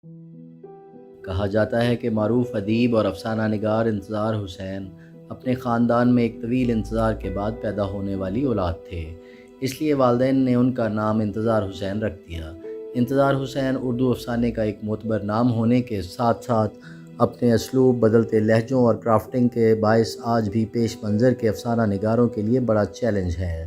کہا جاتا ہے کہ معروف ادیب اور افسانہ نگار انتظار حسین اپنے خاندان میں ایک طویل انتظار کے بعد پیدا ہونے والی اولاد تھے، اس لیے والدین نے ان کا نام انتظار حسین رکھ دیا۔ انتظار حسین اردو افسانے کا ایک معتبر نام ہونے کے ساتھ ساتھ اپنے اسلوب، بدلتے لہجوں اور کرافٹنگ کے باعث آج بھی پیش منظر کے افسانہ نگاروں کے لیے بڑا چیلنج ہے۔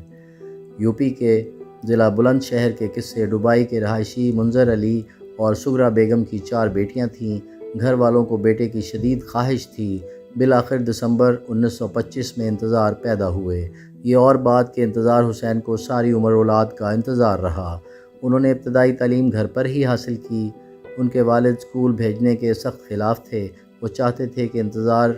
یوپی کے ضلع بلند شہر کے قصے ڈوبائی کے رہائشی منظر علی اور سغرا بیگم کی 4 بیٹیاں تھیں۔ گھر والوں کو بیٹے کی شدید خواہش تھی۔ بالآخر دسمبر 1925 میں انتظار پیدا ہوئے۔ یہ اور بات کہ انتظار حسین کو ساری عمر اولاد کا انتظار رہا۔ انہوں نے ابتدائی تعلیم گھر پر ہی حاصل کی۔ ان کے والد اسکول بھیجنے کے سخت خلاف تھے۔ وہ چاہتے تھے کہ انتظار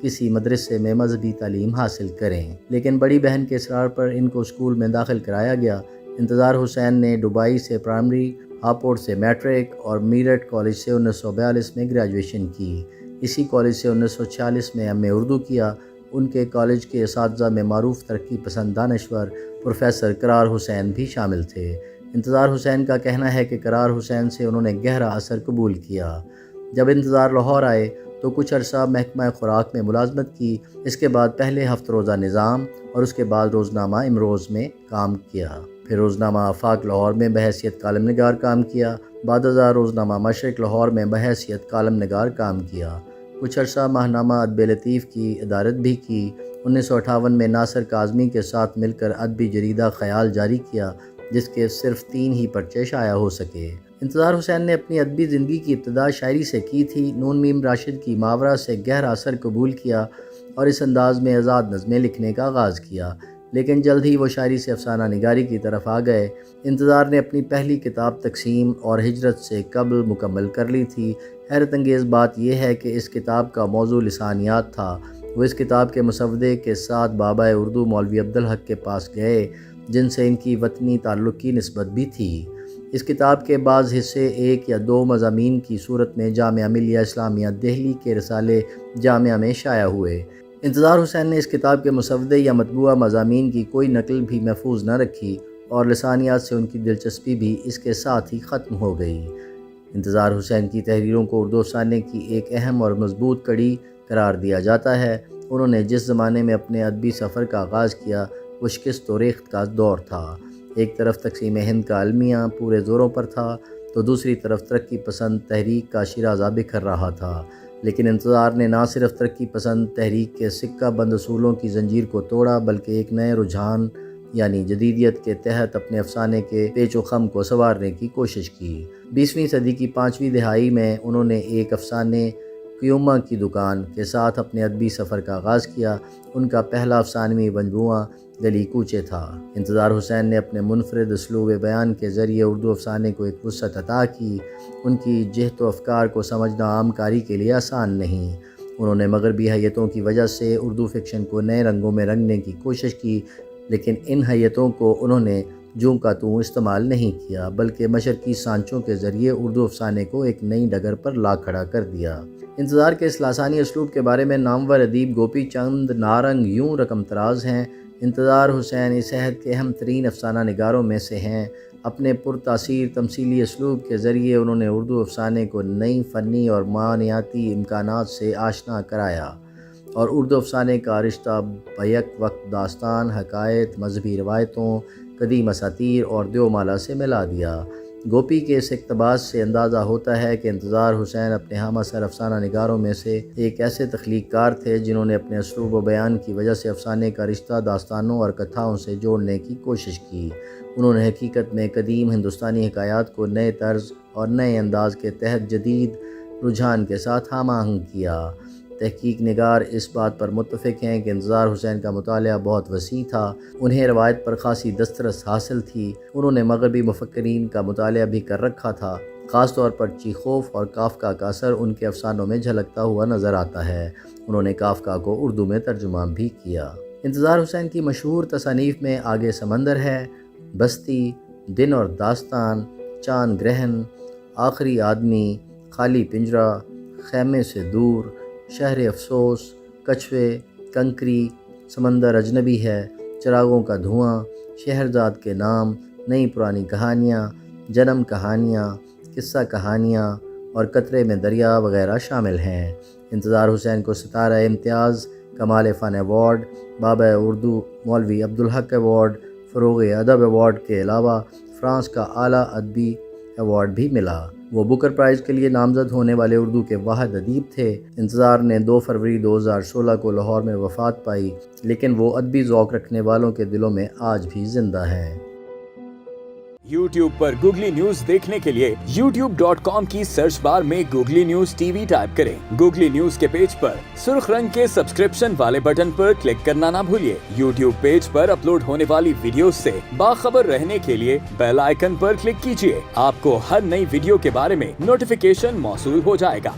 کسی مدرسے میں مذہبی تعلیم حاصل کریں، لیکن بڑی بہن کے اصرار پر ان کو اسکول میں داخل کرایا گیا۔ انتظار حسین نے ڈوبائی سے پرائمری، ہاپوڑ سے میٹرک اور میرٹھ کالج سے 1942 میں گریجویشن کی۔ اسی کالج سے 1946 میں ایم اے اردو کیا۔ ان کے کالج کے اساتذہ میں معروف ترقی پسند دانشور پروفیسر قرار حسین بھی شامل تھے۔ انتظار حسین کا کہنا ہے کہ قرار حسین سے انہوں نے گہرا اثر قبول کیا۔ جب انتظار لاہور آئے تو کچھ عرصہ محکمہ خوراک میں ملازمت کی۔ اس کے بعد پہلے ہفت روزہ نظام اور اس کے بعد روزنامہ امروز میں کام کیا۔ پھر روزنامہ آفاق لاہور میں بحیثیت کالم نگار کام کیا۔ بعد ازاں روزنامہ مشرق لاہور میں بحیثیت کالم نگار کام کیا۔ کچھ عرصہ ماہنامہ ادب لطیف کی ادارت بھی کی۔ 1958 میں ناصر کاظمی کے ساتھ مل کر ادبی جریدہ خیال جاری کیا، جس کے صرف 3 ہی پرچے شائع ہو سکے۔ انتظار حسین نے اپنی ادبی زندگی کی ابتدا شاعری سے کی تھی۔ نون میم راشد کی ماورا سے گہرا اثر قبول کیا اور اس انداز میں آزاد نظمیں لکھنے کا آغاز کیا، لیکن جلد ہی وہ شاعری سے افسانہ نگاری کی طرف آ گئے۔ انتظار نے اپنی پہلی کتاب تقسیم اور ہجرت سے قبل مکمل کر لی تھی۔ حیرت انگیز بات یہ ہے کہ اس کتاب کا موضوع لسانیات تھا۔ وہ اس کتاب کے مسودے کے ساتھ بابا اردو مولوی عبدالحق کے پاس گئے، جن سے ان کی وطنی تعلق کی نسبت بھی تھی۔ اس کتاب کے بعض حصے 1 یا 2 مضامین کی صورت میں جامعہ ملیہ اسلامیہ دہلی کے رسالے جامعہ میں شائع ہوئے۔ انتظار حسین نے اس کتاب کے مسودے یا مطبوعہ مضامین کی کوئی نقل بھی محفوظ نہ رکھی اور لسانیات سے ان کی دلچسپی بھی اس کے ساتھ ہی ختم ہو گئی۔ انتظار حسین کی تحریروں کو اردو افسانے کی ایک اہم اور مضبوط کڑی قرار دیا جاتا ہے۔ انہوں نے جس زمانے میں اپنے ادبی سفر کا آغاز کیا وہ شکست و ریخت کا دور تھا۔ ایک طرف تقسیم ہند کا المیہ پورے زوروں پر تھا تو دوسری طرف ترقی پسند تحریک کا شیرازہ بکھر رہا تھا، لیکن انتظار نے نہ صرف ترقی پسند تحریک کے سکہ بند اصولوں کی زنجیر کو توڑا بلکہ ایک نئے رجحان یعنی جدیدیت کے تحت اپنے افسانے کے پیچ و خم کو سنوارنے کی کوشش کی۔ 20ویں صدی کی 5ویں دہائی میں انہوں نے ایک افسانے قیومہ کی دکان کے ساتھ اپنے ادبی سفر کا آغاز کیا۔ ان کا پہلا افسانوی مجموعہ گلی کوچے تھا۔ انتظار حسین نے اپنے منفرد اسلوب بیان کے ذریعے اردو افسانے کو ایک وسعت عطا کی۔ ان کی جہت و افکار کو سمجھنا عام کاری کے لیے آسان نہیں۔ انہوں نے مغربی حیتوں کی وجہ سے اردو فکشن کو نئے رنگوں میں رنگنے کی کوشش کی، لیکن ان حیتوں کو انہوں نے جوں کا توں استعمال نہیں کیا بلکہ مشرقی سانچوں کے ذریعے اردو افسانے کو ایک نئی ڈگر پر لا کھڑا کر دیا۔ انتظار کے اس لاسانی اسلوب کے بارے میں نامور ادیب گوپی چند نارنگ یوں رقم تراز ہیں: انتظار حسین اس عہد کے اہم ترین افسانہ نگاروں میں سے ہیں۔ اپنے پرتاثیر تمثیلی اسلوب کے ذریعے انہوں نے اردو افسانے کو نئی فنی اور معنویاتی امکانات سے آشنا کرایا اور اردو افسانے کا رشتہ بیک وقت داستان، حکایت، مذہبی روایتوں، قدیم اساطیر اور دیومالا سے ملا دیا۔ گوپی کے اس اقتباس سے اندازہ ہوتا ہے کہ انتظار حسین اپنے ہم اثر افسانہ نگاروں میں سے ایک ایسے تخلیق کار تھے جنہوں نے اپنے اسلوب و بیان کی وجہ سے افسانے کا رشتہ داستانوں اور کتھاؤں سے جوڑنے کی کوشش کی۔ انہوں نے حقیقت میں قدیم ہندوستانی حکایات کو نئے طرز اور نئے انداز کے تحت جدید رجحان کے ساتھ ہم آہنگ کیا۔ تحقیق نگار اس بات پر متفق ہیں کہ انتظار حسین کا مطالعہ بہت وسیع تھا۔ انہیں روایت پر خاصی دسترس حاصل تھی۔ انہوں نے مغربی مفکرین کا مطالعہ بھی کر رکھا تھا۔ خاص طور پر چیخوف اور کافکا کا اثر ان کے افسانوں میں جھلکتا ہوا نظر آتا ہے۔ انہوں نے کافکا کو اردو میں ترجمہ بھی کیا۔ انتظار حسین کی مشہور تصانیف میں آگے سمندر ہے، بستی، دن اور داستان، چاند گرہن، آخری آدمی، خالی پنجرہ، خیمے سے دور، شہر افسوس، کچھوے، کنکری، سمندر اجنبی ہے، چراغوں کا دھواں، شہرزاد کے نام، نئی پرانی کہانیاں، جنم کہانیاں، قصہ کہانیاں، اور قطرے میں دریا وغیرہ شامل ہیں۔ انتظار حسین کو ستارہ امتیاز، کمال فن ایوارڈ، بابا اردو مولوی عبدالحق ایوارڈ، فروغ ادب ایوارڈ کے علاوہ فرانس کا اعلیٰ ادبی ایوارڈ بھی ملا۔ وہ بکر پرائز کے لیے نامزد ہونے والے اردو کے واحد ادیب تھے۔ انتظار نے 2 فروری 2016 کو لاہور میں وفات پائی، لیکن وہ ادبی ذوق رکھنے والوں کے دلوں میں آج بھی زندہ ہیں۔ YouTube پر گوگلی نیوز دیکھنے کے لیے youtube.com کی سرچ بار میں googly news T V type کریں۔ گوگلی نیوز کے پیج پر سرخ رنگ کے سبسکرپشن والے بٹن پر کلک کرنا نہ بھولیے۔ YouTube پیج پر اپلوڈ ہونے والی ویڈیوز سے باخبر رہنے کے لیے بیل آئیکن پر کلک کیجیے۔ آپ کو ہر نئی ویڈیو کے بارے میں نوٹیفیکیشن موصول ہو جائے گا۔